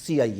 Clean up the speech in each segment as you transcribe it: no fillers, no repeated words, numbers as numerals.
CIA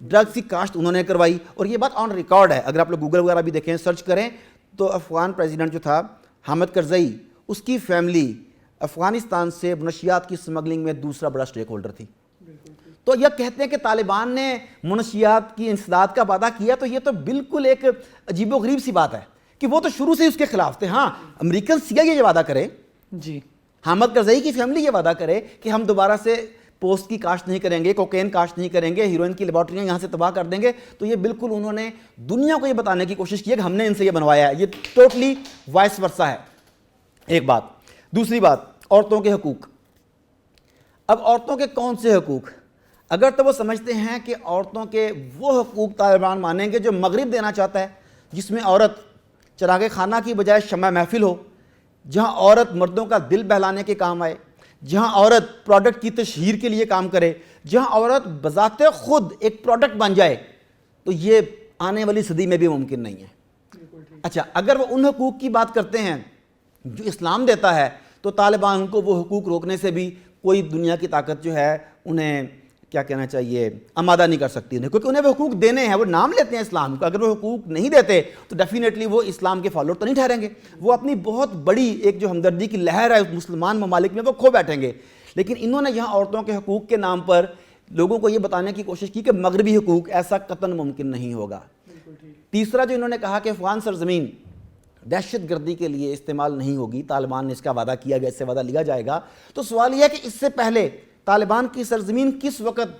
drugs کی کاشت انہوں نے کروائی، اور یہ بات آن ریکارڈ ہے. اگر آپ لوگ گوگل وغیرہ بھی دیکھیں، سرچ کریں، تو افغان پریزیڈنٹ جو تھا حامد کرزئی، اس کی فیملی افغانستان سے منشیات کی سمگلنگ میں دوسرا بڑا سٹیک ہولڈر تھی. تو یہ کہتے ہیں کہ طالبان نے منشیات کی انسداد کا وعدہ کیا، تو یہ تو بالکل ایک عجیب و غریب سی بات ہے کہ وہ تو شروع سے ہی اس کے خلاف تھے. ہاں، امریکن CIA یہ وعدہ کرے، جی، حامد کرزئی کی فیملی یہ وعدہ کرے کہ ہم دوبارہ سے پوسٹ کی کاشت نہیں کریں گے، کوکین کاشت نہیں کریں گے، ہیروئن کی لیبارٹریاں یہاں سے تباہ کر دیں گے، تو یہ بالکل انہوں نے دنیا کو یہ بتانے کی کوشش کی ہے کہ ہم نے ان سے یہ بنوایا ہے. یہ ٹوٹلی وائس ورسا ہے. ایک بات. دوسری بات، عورتوں کے حقوق. اب عورتوں کے کون سے حقوق؟ اگر تو وہ سمجھتے ہیں کہ عورتوں کے وہ حقوق طالبان مانیں گے جو مغرب دینا چاہتا ہے، جس میں عورت چراغ خانہ کی بجائے شمع محفل ہو، جہاں عورت مردوں کا دل بہلانے کے کام آئے، جہاں عورت پروڈکٹ کی تشہیر کے لیے کام کرے، جہاں عورت بذات خود ایک پروڈکٹ بن جائے، تو یہ آنے والی صدی میں بھی ممکن نہیں ہے. اچھا، اگر وہ ان حقوق کی بات کرتے ہیں جو اسلام دیتا ہے، تو طالبان کو وہ حقوق روکنے سے بھی کوئی دنیا کی طاقت جو ہے انہیں کیا کہنا چاہیے آمادہ نہیں کر سکتی انہیں، کیونکہ انہیں وہ حقوق دینے ہیں. وہ نام لیتے ہیں اسلام کو، اگر وہ حقوق نہیں دیتے تو ڈیفینیٹلی وہ اسلام کے فالوور تو نہیں ٹھہریں گے. وہ اپنی بہت بڑی ایک جو ہمدردی کی لہر ہے مسلمان ممالک میں وہ کھو بیٹھیں گے. لیکن انہوں نے یہاں عورتوں کے حقوق کے نام پر لوگوں کو یہ بتانے کی کوشش کی کہ مغربی حقوق، ایسا قطعاً ممکن نہیں ہوگا. تیسرا جو انہوں نے کہا کہ افغان سرزمین دہشت گردی کے لیے استعمال نہیں ہوگی، طالبان نے اس کا وعدہ کیا گیا، اس سے وعدہ لیا جائے گا. تو سوال یہ ہے کہ اس سے پہلے طالبان کی سرزمین کس وقت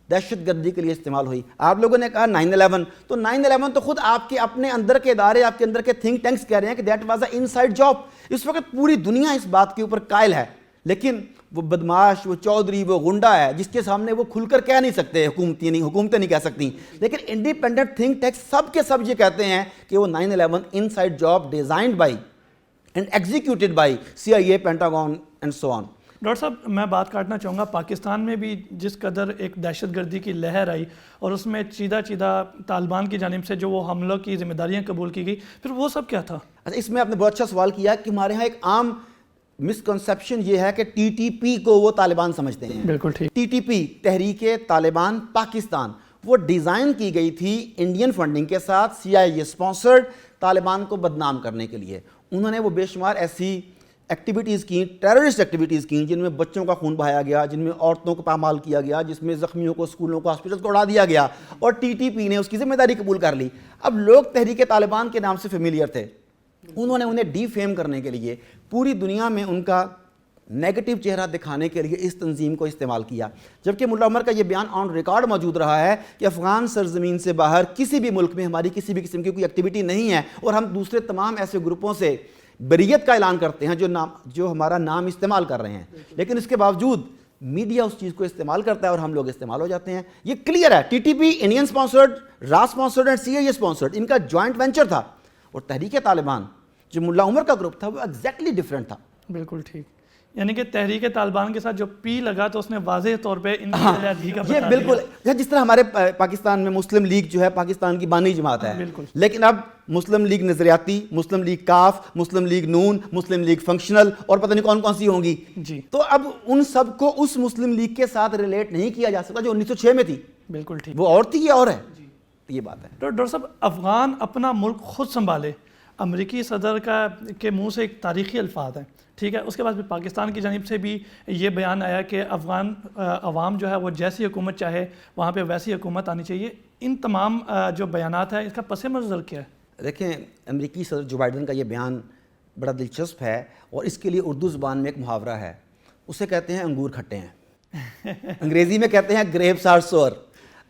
دہشت گردی کے لیے استعمال ہوئی؟ آپ لوگوں نے کہا 9/11، تو 9/11 تو خود آپ کے اپنے اندر کے ادارے، آپ کے اندر کے تھنک ٹینکس کہہ رہے ہیں کہ that was a inside job. اس وقت پوری دنیا اس بات کے اوپر قائل ہے، لیکن وہ بدماش، وہ چودھری، وہ غنڈہ ہے جس کے سامنے وہ کھل کر کہہ نہیں سکتے، حکومتیں نہیں کہہ سکتی. لیکن انڈیپینڈنٹ تھنک ٹینکس سب کے سب یہ کہتے ہیں کہ وہ 9/11 inside job designed by and executed by CIA، Pentagon and so on. Doctor صاحب، میں بات کاٹنا چاہوں گا، پاکستان میں بھی جس قدر ایک دہشت گردی کی لہر آئی اور اس میں چیدہ طالبان کی جانب سے جو وہ حملوں کی ذمہ داریاں قبول کی گئی، پھر وہ سب کیا تھا؟ اچھا، اس میں آپ نے بہت اچھا سوال کیا کہ ہمارے ہاں ایک عام مسکنسیپشن یہ ہے کہ TTP کو وہ طالبان سمجھتے ہیں. بالکل ٹھیک. TTP تحریک طالبان پاکستان، وہ ڈیزائن کی گئی تھی انڈین فنڈنگ کے ساتھ، CIA اسپانسرڈ، طالبان کو بدنام کرنے کے لیے. انہوں نے وہ بے شمار ایسی ایکٹیویٹیز کی، ٹیررسٹ ایکٹیویٹیز کی، جن میں بچوں کا خون بہایا گیا، جن میں عورتوں کو پامال کیا گیا، جس میں زخمیوں کو، اسکولوں کو، ہاسپٹلز کو اڑا دیا گیا، اور TTP نے اس کی ذمہ داری قبول کر لی. اب لوگ تحریک طالبان کے نام سے فیملیئر تھے، انہوں نے انہیں ڈی فیم کرنے کے لیے، پوری دنیا میں ان کا نیگیٹو چہرہ دکھانے کے لیے اس تنظیم کو استعمال کیا. جبکہ ملا عمر کا یہ بیان آن ریکارڈ موجود رہا ہے کہ افغان سرزمین سے باہر کسی بھی ملک میں ہماری کسی بھی قسم کی کوئی ایکٹیویٹی نہیں ہے، اور ہم دوسرے تمام ایسے گروپوں سے بریت کا اعلان کرتے ہیں جو ہمارا نام استعمال کر رہے ہیں. لیکن اس کے باوجود میڈیا اس چیز کو استعمال کرتا ہے اور ہم لوگ استعمال ہو جاتے ہیں. یہ کلیئر ہے. TTP انڈین سپانسرڈ، را سپانسرڈ اینڈ CIA سپانسرڈ، ان کا جوائنٹ وینچر تھا. اور تحریک طالبان جو ملا عمر کا گروپ تھا وہ ایگزیکٹلی ڈیفرنٹ تھا. بالکل ٹھیک. یعنی کہ تحریک طالبان کے ساتھ جو پی لگا تو اس نے واضح طور پہ ان کی علیحدگی کا یہ بالکل جس طرح ہمارے پاکستان میں مسلم لیگ جو ہے پاکستان کی بانی جماعت ہے، لیکن اب مسلم لیگ نظریاتی، مسلم لیگ کاف، مسلم لیگ نون، مسلم لیگ فنکشنل، اور پتہ نہیں کون کون سی ہوں گی. جی. تو اب ان سب کو اس مسلم لیگ کے ساتھ ریلیٹ نہیں کیا جا سکتا جو 1906 میں تھی. بالکل ٹھیک. وہ اور تھی، یہ اور ہے. یہ بات ہے. ڈاکٹر صاحب، افغان اپنا ملک خود سنبھالے، امریکی صدر کے منہ سے ایک تاریخی الفاظ ہیں، ٹھیک ہے. اس کے بعد بھی پاکستان کی جانب سے بھی یہ بیان آیا کہ افغان عوام جو ہے وہ جیسی حکومت چاہے وہاں پہ ویسی حکومت آنی چاہیے. ان تمام جو بیانات ہیں، اس کا پس منظر کیا ہے؟ دیکھیں، امریکی صدر جو بائیڈن کا یہ بیان بڑا دلچسپ ہے، اور اس کے لیے اردو زبان میں ایک محاورہ ہے، اسے کہتے ہیں انگور کھٹے ہیں. انگریزی میں کہتے ہیں گریپس آر سور.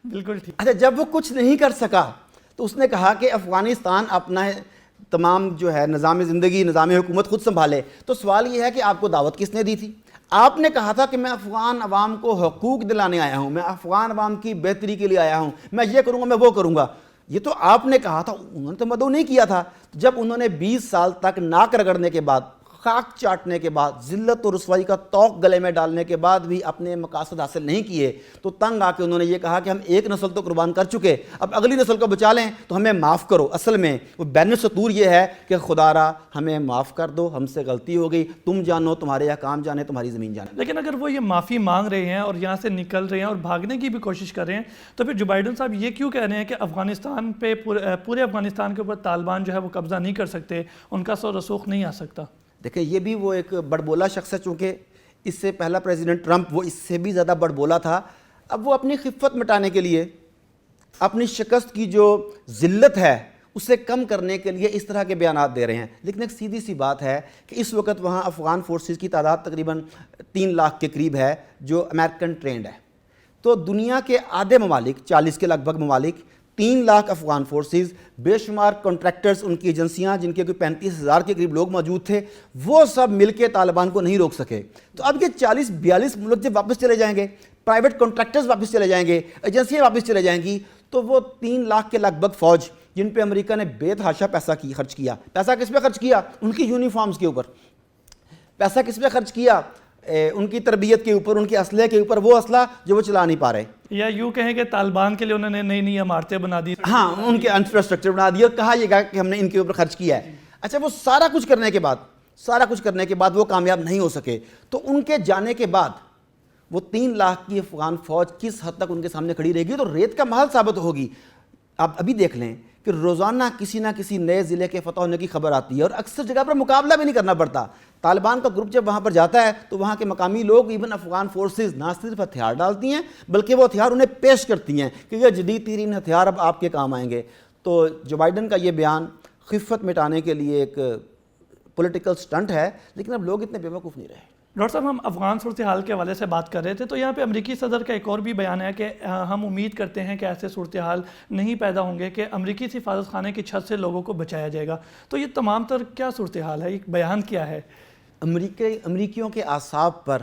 بالکل ٹھیک. اچھا، جب وہ کچھ نہیں کر سکا تو اس نے کہا کہ افغانستان اپنا تمام جو ہے نظام زندگی، نظام حکومت خود سنبھالے. تو سوال یہ ہے کہ آپ کو دعوت کس نے دی تھی؟ آپ نے کہا تھا کہ میں افغان عوام کو حقوق دلانے آیا ہوں، میں افغان عوام کی بہتری کے لیے آیا ہوں، میں یہ کروں گا، میں وہ کروں گا. یہ تو آپ نے کہا تھا، انہوں نے تو مدعو نہیں کیا تھا. جب انہوں نے 20 سال تک ناک رگڑنے کے بعد خاک چاٹنے کے بعد، ذلت اور رسوائی کا طوق گلے میں ڈالنے کے بعد بھی اپنے مقاصد حاصل نہیں کیے تو تنگ آ کے انہوں نے یہ کہا کہ ہم ایک نسل تو قربان کر چکے، اب اگلی نسل کو بچا لیں تو ہمیں معاف کرو۔ اصل میں وہ بین السطور یہ ہے کہ خدا را ہمیں معاف کر دو، ہم سے غلطی ہو گئی، تم جانو، تمہارے احکام جانے، تمہاری زمین جانے۔ لیکن اگر وہ یہ معافی مانگ رہے ہیں اور یہاں سے نکل رہے ہیں اور بھاگنے کی بھی کوشش کر رہے ہیں تو پھر جو بائیڈن صاحب یہ کیوں کہہ رہے ہیں کہ افغانستان پہ پورے افغانستان کے اوپر طالبان جو ہے وہ قبضہ نہیں کر سکتے، ان کا سو رسوخ نہیں آ سکتا؟ دیکھیں یہ بھی وہ ایک بڑبولا شخص ہے، چونکہ اس سے پہلا پریزیڈنٹ ٹرمپ وہ اس سے بھی زیادہ بڑبولا تھا۔ اب وہ اپنی خفت مٹانے کے لیے، اپنی شکست کی جو ذلت ہے اسے کم کرنے کے لیے اس طرح کے بیانات دے رہے ہیں۔ لیکن ایک سیدھی سی بات ہے کہ اس وقت وہاں افغان فورسز کی تعداد تقریباً 3 لاکھ کے قریب ہے جو امریکن ٹرینڈ ہے، تو دنیا کے آدھے ممالک، 40 کے لگ بھگ ممالک، 3 لاکھ افغان فورسز، بے شمار کنٹریکٹرز، ان کی ایجنسیاں جن کے کوئی 35,000 کے قریب لوگ موجود تھے، وہ سب مل کے طالبان کو نہیں روک سکے۔ تو اب یہ 40-42 ملک جب واپس چلے جائیں گے، پرائیویٹ کنٹریکٹرز واپس چلے جائیں گے، ایجنسیاں واپس چلے جائیں گی، تو وہ 3 لاکھ کے لگ بھگ فوج جن پہ امریکہ نے بے تحاشا پیسہ خرچ کیا، پیسہ کس پہ خرچ کیا؟ ان کی یونیفارمز کے اوپر۔ پیسہ کس پہ خرچ کیا؟ ان کی تربیت کے اوپر، ان کے اسلحے کے اوپر، وہ اسلحہ جو وہ چلا نہیں پا رہے۔ یا یوں کہیں کہ طالبان کے لیے انہوں نے نئی نئی عمارتیں بنا دی، ہاں، ان کے انفراسٹرکچر بنا دیا، کہا یہ گا کہ ہم نے ان کے اوپر خرچ کیا ہے۔ اچھا، وہ سارا کچھ کرنے کے بعد وہ کامیاب نہیں ہو سکے، تو ان کے جانے کے بعد وہ 3 لاکھ کی افغان فوج کس حد تک ان کے سامنے کھڑی رہے گی؟ تو ریت کا محل ثابت ہوگی۔ آپ ابھی دیکھ لیں کہ روزانہ کسی نہ کسی نئے ضلع کے فتح ہونے کی خبر آتی ہے اور اکثر جگہ پر مقابلہ بھی نہیں کرنا پڑتا۔ طالبان کا گروپ جب وہاں پر جاتا ہے تو وہاں کے مقامی لوگ، ایون افغان فورسز، نہ صرف ہتھیار ڈالتی ہیں بلکہ وہ ہتھیار انہیں پیش کرتی ہیں کہ یہ جدید ترین ہتھیار اب آپ کے کام آئیں گے۔ تو جو بائیڈن کا یہ بیان خفت مٹانے کے لیے ایک پولیٹیکل سٹنٹ ہے، لیکن اب لوگ اتنے بیوقوف نہیں رہے۔ ڈاکٹر صاحب، ہم افغان صورتحال کے حوالے سے بات کر رہے تھے تو یہاں پہ امریکی صدر کا ایک اور بھی بیان ہے کہ ہم امید کرتے ہیں کہ ایسے صورتحال نہیں پیدا ہوں گے کہ امریکی سفارت خانے کی چھت سے لوگوں کو بچایا جائے گا۔ تو یہ تمام تر کیا صورتحال ہے؟ ایک بیان کیا ہے؟ امریکیوں کے اعصاب پر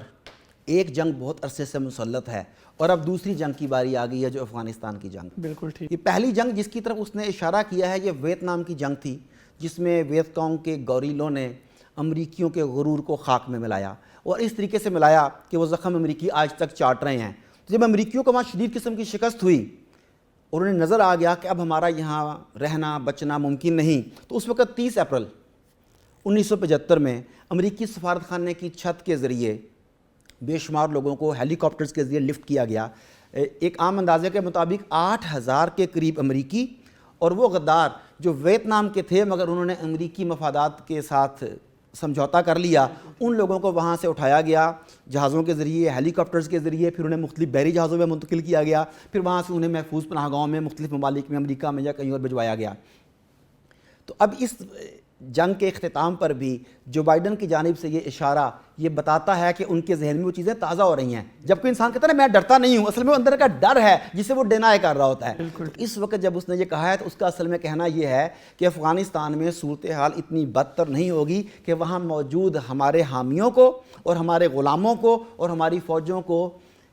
ایک جنگ بہت عرصے سے مسلط ہے اور اب دوسری جنگ کی باری آ گئی ہے، جو افغانستان کی جنگ۔ بالکل ٹھیک۔ یہ پہلی جنگ جس کی طرف اس نے اشارہ کیا ہے یہ ویتنام کی جنگ تھی، جس میں ویت کانگ کے گوریلوں نے امریکیوں کے غرور کو خاک میں ملایا اور اس طریقے سے ملایا کہ وہ زخم امریکی آج تک چاٹ رہے ہیں۔ تو جب امریکیوں کو وہاں شدید قسم کی شکست ہوئی اور انہیں نظر آ گیا کہ اب ہمارا یہاں رہنا بچنا ممکن نہیں، تو اس وقت 30 اپریل 1975 میں امریکی سفارت خانے کی چھت کے ذریعے بے شمار لوگوں کو ہیلی کاپٹرز کے ذریعے لفٹ کیا گیا۔ ایک عام اندازے کے مطابق 8,000 کے قریب امریکی اور وہ غدار جو ویتنام کے تھے مگر انہوں نے امریکی مفادات کے ساتھ سمجھوتا کر لیا، ان لوگوں کو وہاں سے اٹھایا گیا جہازوں کے ذریعے، ہیلی کاپٹرز کے ذریعے، پھر انہیں مختلف بحری جہازوں میں منتقل کیا گیا، پھر وہاں سے انہیں محفوظ پناہ گاہوں میں مختلف ممالک میں، امریکہ میں یا کہیں اور بھجوایا گیا۔ تو اب اس جنگ کے اختتام پر بھی جو بائیڈن کی جانب سے یہ اشارہ یہ بتاتا ہے کہ ان کے ذہن میں وہ چیزیں تازہ ہو رہی ہیں۔ جب کوئی انسان کہتا ہے نا میں ڈرتا نہیں ہوں، اصل میں وہ اندر کا ڈر ہے جسے وہ ڈینائی کر رہا ہوتا ہے۔ تو اس وقت جب اس نے یہ کہا ہے تو اس کا اصل میں کہنا یہ ہے کہ افغانستان میں صورتحال اتنی بدتر نہیں ہوگی کہ وہاں موجود ہمارے حامیوں کو اور ہمارے غلاموں کو اور ہماری فوجوں کو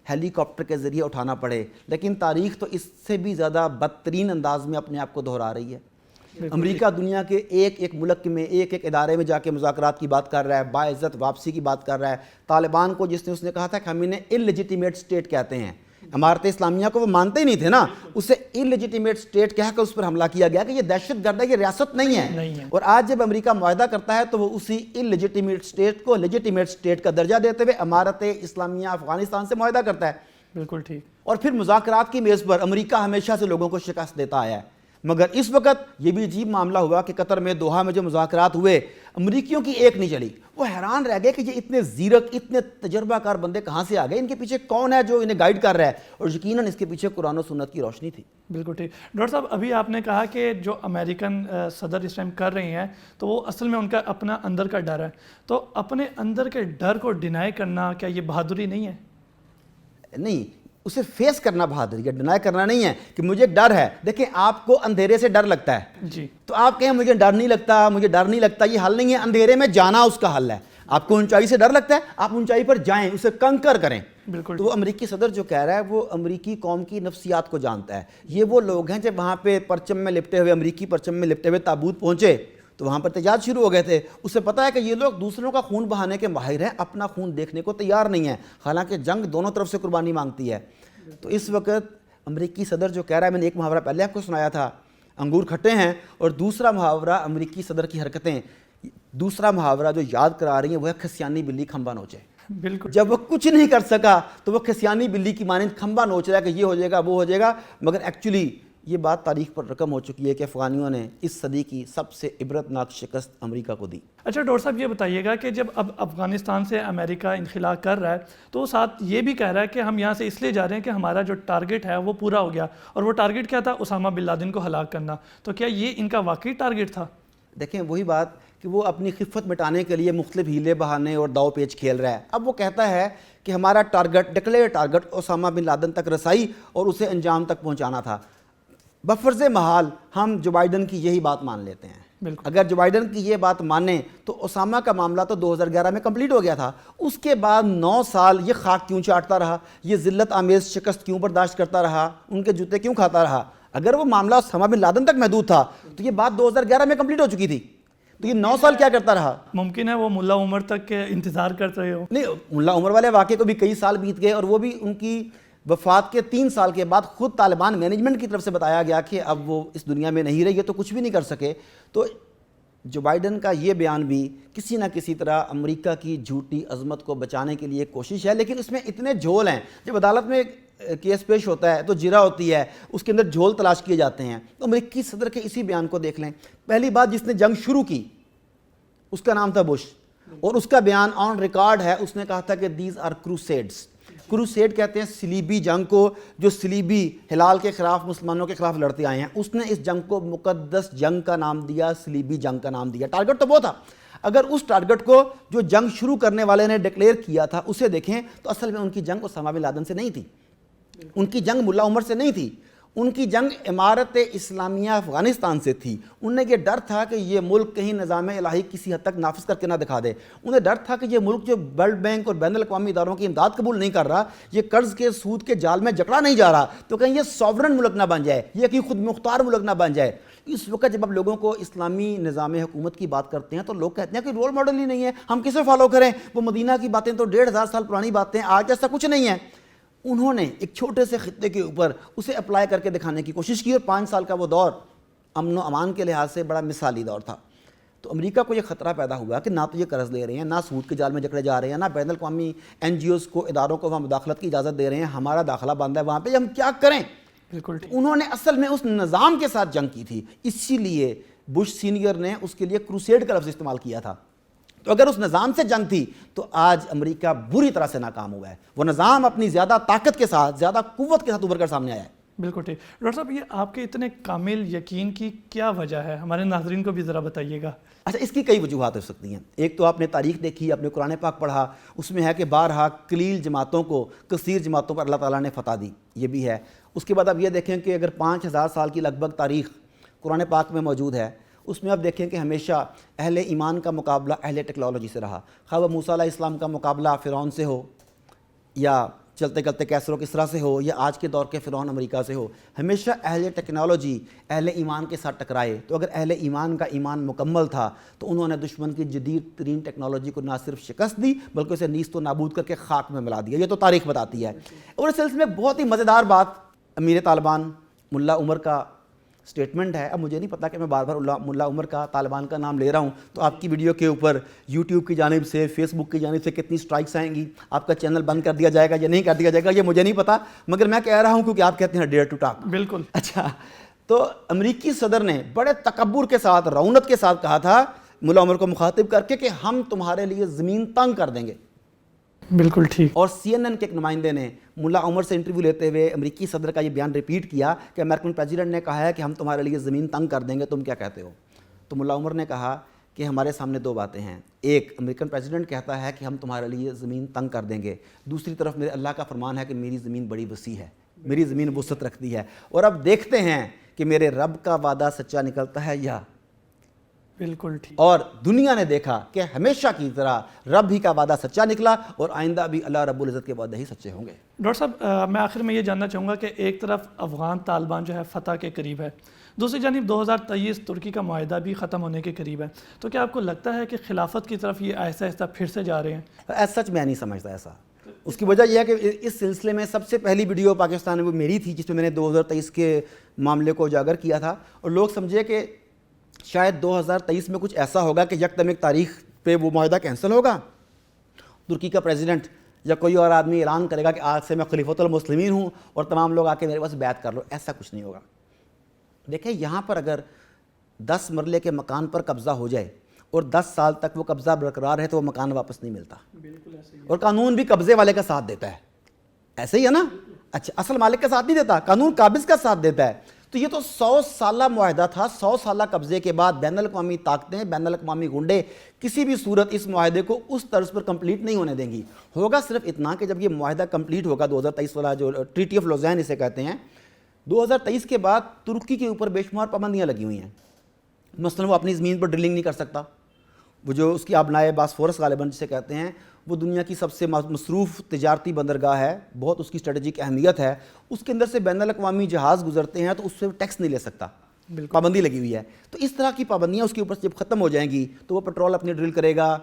ہیلی کاپٹر کے ذریعے اٹھانا پڑے، لیکن تاریخ تو اس سے بھی زیادہ بدترین انداز میں اپنے آپ کو دہرا رہی ہے۔ امریکہ دنیا کے ایک ملک میں ایک ادارے میں جا کے مذاکرات کی بات کر رہا ہے، باعزت واپسی کی بات کر رہا ہے۔ طالبان کو اس نے کہا تھا کہ ہم انہیں اللیجیٹیمیٹ اسٹیٹ کہتے ہیں، امارت اسلامیہ کو وہ مانتے ہی نہیں تھے نا، اسے اللیجیٹیمیٹ اسٹیٹ کہہ کر اس پر حملہ کیا گیا کہ یہ دہشت گرد ہے، یہ ریاست نہیں ہے۔ اور آج جب امریکہ معاہدہ کرتا ہے تو وہ اسی اللیجیٹیمیٹ اسٹیٹ کو لیجیٹیمیٹ اسٹیٹ کا درجہ دیتے ہوئے امارت اسلامیہ افغانستان سے معاہدہ کرتا ہے۔ بالکل ٹھیک۔ اور پھر مذاکرات کی میز پر امریکہ ہمیشہ سے لوگوں کو شکست دیتا آیا ہے، مگر اس وقت یہ بھی عجیب معاملہ ہوا کہ قطر میں دوحہ میں جو مذاکرات ہوئے امریکیوں کی ایک نہیں چلی۔ وہ حیران رہ گئے کہ یہ اتنے زیرک، اتنے تجربہ کار بندے کہاں سے آ گئے، ان کے پیچھے کون ہے جو انہیں گائیڈ کر رہا ہے، اور یقیناً اس کے پیچھے قرآن و سنت کی روشنی تھی۔ بالکل ٹھیک۔ ڈاکٹر صاحب، ابھی آپ نے کہا کہ جو امریکن صدر اس ٹائم کر رہے ہیں تو وہ اصل میں ان کا اپنا اندر کا ڈر ہے، تو اپنے اندر کے ڈر کو ڈینائی کرنا کیا یہ بہادری نہیں ہے؟ نہیں، اسے فیس کرنا بہادری ہے، ڈینائی کرنا نہیں ہے کہ مجھے ڈر ہے۔ دیکھیں، آپ کو اندھیرے سے ڈر لگتا ہے جی، تو آپ کہیں مجھے ڈر نہیں لگتا، مجھے ڈر نہیں لگتا، یہ حل نہیں ہے۔ اندھیرے میں جانا اس کا حل ہے۔ آپ کو اونچائی سے ڈر لگتا ہے، آپ اونچائی پر جائیں، اسے کنکر کریں۔ بالکل۔ تو وہ امریکی صدر جو کہہ رہا ہے وہ امریکی قوم کی نفسیات کو جانتا ہے۔ یہ وہ لوگ ہیں جب وہاں پہ پرچم میں لپٹے ہوئے، امریکی پرچم میں لپٹے ہوئے تابوت پہنچے تو وہاں پر احتجاج شروع ہو گئے تھے. اسے پتہ ہے کہ یہ لوگ دوسروں کا خون بہانے کے ماہر ہیں, اپنا خون دیکھنے کو تیار نہیں ہیں, حالانکہ جنگ دونوں طرف سے قربانی مانگتی ہے. تو اس وقت امریکی صدر جو کہہ رہا ہے, میں نے ایک محاورہ پہلے آپ کو سنایا تھا, انگور کھٹے ہیں, اور دوسرا محاورہ امریکی صدر کی حرکتیں, دوسرا محاورہ جو یاد کرا رہی ہیں وہ ہے کھسیانی بلی کھمبا نوچے. بالکل. جب وہ کچھ نہیں کر سکا تو وہ کھسیانی بلی کی مانند کھمبا نوچ رہا ہے کہ یہ ہو جائے گا وہ ہو جائے گا, مگر ایکچولی یہ بات تاریخ پر رقم ہو چکی ہے کہ افغانیوں نے اس صدی کی سب سے عبرتناک شکست امریکہ کو دی. اچھا ڈاکٹر صاحب یہ بتائیے گا کہ جب اب افغانستان سے امریکہ انخلا کر رہا ہے تو ساتھ یہ بھی کہہ رہا ہے کہ ہم یہاں سے اس لیے جا رہے ہیں کہ ہمارا جو ٹارگٹ ہے وہ پورا ہو گیا, اور وہ ٹارگٹ کیا تھا؟ اسامہ بن لادن کو ہلاک کرنا. تو کیا یہ ان کا واقعی ٹارگٹ تھا؟ دیکھیں وہی بات کہ وہ اپنی خفت مٹانے کے لیے مختلف ہیلے بہانے اور داؤ پیچ کھیل رہا ہے. اب وہ کہتا ہے کہ ہمارا target, declare target Osama bin Laden تک رسائی اور اسے انجام تک پہنچانا تھا. بفرض محال ہم جو بائیڈن کی یہی بات مان لیتے ہیں. بالکل. اگر جو بائیڈن کی یہ بات مانیں تو اسامہ کا معاملہ تو 2011 میں کمپلیٹ ہو گیا تھا. اس کے بعد 9 سال یہ خاک کیوں چاٹتا رہا, یہ ذلت آمیز شکست کیوں برداشت کرتا رہا, ان کے جوتے کیوں کھاتا رہا؟ اگر وہ معاملہ اسامہ بن لادن تک محدود تھا تو یہ بات 2011 میں کمپلیٹ ہو چکی تھی, تو یہ 9 سال کیا کرتا رہا؟ ممکن ہے وہ ملا عمر تک کے انتظار کرتے رہے ہو. نہیں, ملا عمر والے واقعے کو بھی کئی سال بیت گئے, اور وہ بھی ان کی وفات کے 3 سال کے بعد خود طالبان مینجمنٹ کی طرف سے بتایا گیا کہ اب وہ اس دنیا میں نہیں رہے, یہ تو کچھ بھی نہیں کر سکے. تو جو بائیڈن کا یہ بیان بھی کسی نہ کسی طرح امریکہ کی جھوٹی عظمت کو بچانے کے لیے کوشش ہے, لیکن اس میں اتنے جھول ہیں. جب عدالت میں کیس پیش ہوتا ہے تو جرا ہوتی ہے, اس کے اندر جھول تلاش کیے جاتے ہیں. تو امریکی صدر کے اسی بیان کو دیکھ لیں. پہلی بات, جس نے جنگ شروع کی اس کا نام تھا بش, اور اس کا بیان آن ریکارڈ ہے, اس نے کہا تھا کہ دیز آر کروسیڈز. کروسیڈ کہتے ہیں صلیبی جنگ کو, جو صلیبی ہلال کے خلاف مسلمانوں کے خلاف لڑتے آئے ہیں. اس نے اس جنگ کو مقدس جنگ کا نام دیا, صلیبی جنگ کا نام دیا. ٹارگٹ تو وہ تھا. اگر اس ٹارگٹ کو جو جنگ شروع کرنے والے نے ڈکلیئر کیا تھا اسے دیکھیں تو اصل میں ان کی جنگ اسامہ بن لادن سے نہیں تھی, ان کی جنگ ملا عمر سے نہیں تھی, ان کی جنگ امارت اسلامیہ افغانستان سے تھی. انہیں یہ ڈر تھا کہ یہ ملک کہیں نظام الہی کسی حد تک نافذ کر کے نہ دکھا دے. انہیں ڈر تھا کہ یہ ملک جو ورلڈ بینک اور بین الاقوامی اداروں کی امداد قبول نہیں کر رہا, یہ قرض کے سود کے جال میں جکڑا نہیں جا رہا, تو کہیں یہ سوورن ملک نہ بن جائے, یہ کہیں خود مختار ملک نہ بن جائے. اس وقت جب اب لوگوں کو اسلامی نظام حکومت کی بات کرتے ہیں تو لوگ کہتے ہیں کہ رول ماڈل ہی نہیں ہے, ہم کسے فالو کریں؟ وہ مدینہ کی باتیں تو 1500 سال پرانی باتیں, آج ایسا کچھ نہیں ہے. انہوں نے ایک چھوٹے سے خطے کے اوپر اسے اپلائی کر کے دکھانے کی کوشش کی, اور 5 سال کا وہ دور امن و امان کے لحاظ سے بڑا مثالی دور تھا. تو امریکہ کو یہ خطرہ پیدا ہوا کہ نہ تو یہ قرض لے رہے ہیں, نہ سود کے جال میں جکڑے جا رہے ہیں, نہ بین الاقوامی NGOs کو, اداروں کو وہاں مداخلت کی اجازت دے رہے ہیں, ہمارا داخلہ بند ہے وہاں پہ, ہم کیا کریں؟ بالکل. انہوں نے اصل میں اس نظام کے ساتھ جنگ کی تھی, اسی لیے بش سینئر نے اس کے لیے کروسیڈ کا لفظ استعمال کیا تھا. تو اگر اس نظام سے جنگ تھی تو آج امریکہ بری طرح سے ناکام ہوا ہے. وہ نظام اپنی زیادہ طاقت کے ساتھ, زیادہ قوت کے ساتھ ابھر کر سامنے آیا ہے. بالکل ٹھیک. ڈاکٹر صاحب یہ آپ کے اتنے کامل یقین کی کیا وجہ ہے؟ ہمارے ناظرین کو بھی ذرا بتائیے گا. اچھا, اس کی کئی وجوہات ہو سکتی ہیں. ایک تو آپ نے تاریخ دیکھی, آپ نے قرآن پاک پڑھا, اس میں ہے کہ بارہا قلیل جماعتوں کو کثیر جماعتوں پر اللہ تعالیٰ نے فتح دی, یہ بھی ہے. اس کے بعد آپ یہ دیکھیں کہ اگر 5000 سال کی لگ بھگ تاریخ قرآن پاک میں موجود ہے, اس میں آپ دیکھیں کہ ہمیشہ اہل ایمان کا مقابلہ اہل ٹیکنالوجی سے رہا. خواہ وہ موسیٰ علیہ السلام کا مقابلہ فرعون سے ہو, یا چلتے چلتے کیسر و کسریٰ سے ہو, یا آج کے دور کے فرعون امریکہ سے ہو, ہمیشہ اہل ٹیکنالوجی اہل ایمان کے ساتھ ٹکرائے. تو اگر اہل ایمان کا ایمان مکمل تھا تو انہوں نے دشمن کی جدید ترین ٹیکنالوجی کو نہ صرف شکست دی بلکہ اسے نیست و نابود کر کے خاک میں ملا دیا. یہ تو تاریخ بتاتی ہے. اور اس سلسلے میں بہت ہی مزیدار بات امیر طالبان ملا عمر کا سٹیٹمنٹ ہے. اب مجھے نہیں پتا کہ میں بار بار ملا عمر کا طالبان کا نام لے رہا ہوں تو آپ کی ویڈیو کے اوپر یوٹیوب کی جانب سے, فیس بک کی جانب سے کتنی سٹرائکس آئیں گی, آپ کا چینل بند کر دیا جائے گا یا نہیں کر دیا جائے گا, یہ مجھے نہیں پتا, مگر میں کہہ رہا ہوں کیونکہ آپ کہتے ہیں ڈیئر ٹو ٹاک. بالکل. اچھا, تو امریکی صدر نے بڑے تکبر کے ساتھ, رونت کے ساتھ کہا تھا ملا عمر کو مخاطب کر کے کہ ہم تمہارے لیے زمین تنگ کر دیں گے. بالکل ٹھیک. اور CNN کے ایک نمائندے نے ملا عمر سے انٹرویو لیتے ہوئے امریکی صدر کا یہ بیان ریپیٹ کیا کہ امریکن پریزیڈنٹ نے کہا ہے کہ ہم تمہارے لیے زمین تنگ کر دیں گے, تم کیا کہتے ہو؟ تو ملا عمر نے کہا کہ ہمارے سامنے 2 باتیں ہیں. ایک, امریکن پریزیڈنٹ کہتا ہے کہ ہم تمہارے لیے زمین تنگ کر دیں گے, دوسری طرف میرے اللہ کا فرمان ہے کہ میری زمین بڑی وسیع ہے, میری زمین وسعت رکھتی ہے, اور اب دیکھتے ہیں کہ میرے رب کا وعدہ سچا نکلتا ہے یا. بالکل ٹھیک. اور دنیا نے دیکھا کہ ہمیشہ کی طرح رب ہی کا وعدہ سچا نکلا اور آئندہ بھی اللہ رب العزت کے وعدے ہی سچے ہوں گے. ڈاکٹر صاحب میں آخر میں یہ جاننا چاہوں گا کہ ایک طرف افغان طالبان جو ہے فتح کے قریب ہے، دوسری جانب 2023 ترکی کا معاہدہ بھی ختم ہونے کے قریب ہے، تو کیا آپ کو لگتا ہے کہ خلافت کی طرف یہ آہستہ آہستہ پھر سے جا رہے ہیں؟ ایسا سچ میں نہیں سمجھتا ایسا. اس کی وجہ یہ ہے کہ اس سلسلے میں سب سے پہلی ویڈیو پاکستان میں وہ میری تھی جس میں میں نے 2023 کے معاملے کو اجاگر کیا تھا، اور لوگ سمجھے کہ شاید 2023 میں کچھ ایسا ہوگا کہ یکدم ایک تاریخ پہ وہ معاہدہ کینسل ہوگا، ترکی کا پریزیڈنٹ یا کوئی اور آدمی اعلان کرے گا کہ آج سے میں خلیفۃ المسلمین ہوں اور تمام لوگ آ کے میرے پاس بیعت کر لو. ایسا کچھ نہیں ہوگا. دیکھیں یہاں پر اگر 10 مرلے کے مکان پر قبضہ ہو جائے اور 10 سال تک وہ قبضہ برقرار ہے تو وہ مکان واپس نہیں ملتا، بالکل ایسے ہی. اور قانون بھی قبضے والے کا ساتھ دیتا ہے. ایسے ہی ہے نا. اچھا اصل مالک کا ساتھ نہیں دیتا، قانون قابض کا ساتھ دیتا ہے. تو یہ تو 100 سالہ معاہدہ تھا. 100 سالہ قبضے کے بعد بین الاقوامی طاقتیں، بین الاقوامی گنڈے کسی بھی صورت اس معاہدے کو اس طرز پر کمپلیٹ نہیں ہونے دیں گی. ہوگا صرف اتنا کہ جب یہ معاہدہ کمپلیٹ ہوگا 2023 والا جو ٹریٹی آف لوزین اسے کہتے ہیں، 2023 کے بعد ترکی کے اوپر بے شمار پابندیاں لگی ہوئی ہیں. مثلا وہ اپنی زمین پر ڈرلنگ نہیں کر سکتا. وہ جو اس کی آبنائے باسفورس غالباً جسے کہتے ہیں، وہ دنیا کی سب سے مصروف تجارتی بندرگاہ ہے، بہت اس کی اسٹریٹجک اہمیت ہے. اس کے اندر سے بین الاقوامی جہاز گزرتے ہیں تو اس سے ٹیکس نہیں لے سکتا، پابندی لگی ہوئی ہے. تو اس طرح کی پابندیاں اس کے اوپر جب ختم ہو جائیں گی تو وہ پیٹرول اپنی ڈرل کرے گا،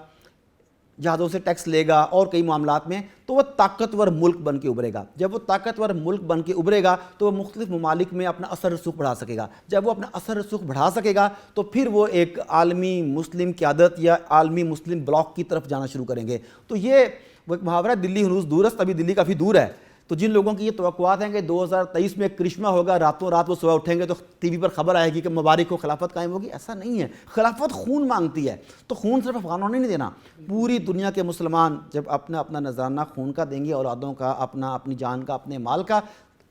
جہازوں سے ٹیکس لے گا اور کئی معاملات میں، تو وہ طاقتور ملک بن کے ابھرے گا. جب وہ طاقتور ملک بن کے ابھرے گا تو وہ مختلف ممالک میں اپنا اثر رسوخ بڑھا سکے گا. جب وہ اپنا اثر رسوخ بڑھا سکے گا تو پھر وہ ایک عالمی مسلم قیادت یا عالمی مسلم بلاک کی طرف جانا شروع کریں گے. تو یہ وہ ایک محاورہ دلی ہنوز دورست، ابھی دلی کافی دور ہے. تو جن لوگوں کی یہ توقعات ہیں کہ 2023 میں ایک کرشمہ ہوگا، راتوں رات وہ صبح اٹھیں گے تو ٹی وی پر خبر آئے گی کہ مبارک کو خلافت قائم ہوگی، ایسا نہیں ہے. خلافت خون مانگتی ہے، تو خون صرف افغانوں نے نہیں دینا، پوری دنیا کے مسلمان جب اپنا اپنا نذرانہ خون کا دیں گے، اولادوں کا، اپنی جان کا، اپنے مال کا،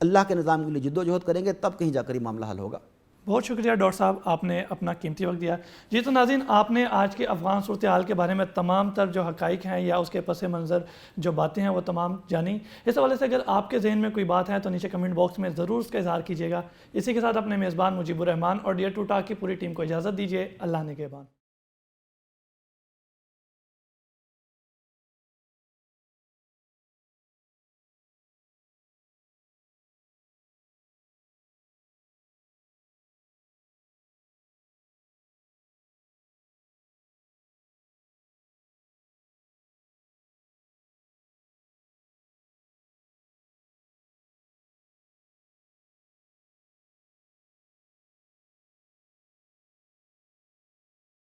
اللہ کے نظام کے لیے جد و جہد کریں گے، تب کہیں جا کر یہ معاملہ حل ہوگا. بہت شکریہ ڈاکٹر صاحب، آپ نے اپنا قیمتی وقت دیا. جی تو ناظرین، آپ نے آج کے افغان صورتحال کے بارے میں تمام تر جو حقائق ہیں یا اس کے پس منظر جو باتیں ہیں وہ تمام جانی. اس حوالے سے اگر آپ کے ذہن میں کوئی بات ہے تو نیچے کمنٹ باکس میں ضرور اس کا اظہار کیجیے گا. اسی کے ساتھ اپنے میزبان مجیب الرحمان اور ڈیئر ٹو ٹاک کی پوری ٹیم کو اجازت دیجیے. اللہ نگہبان.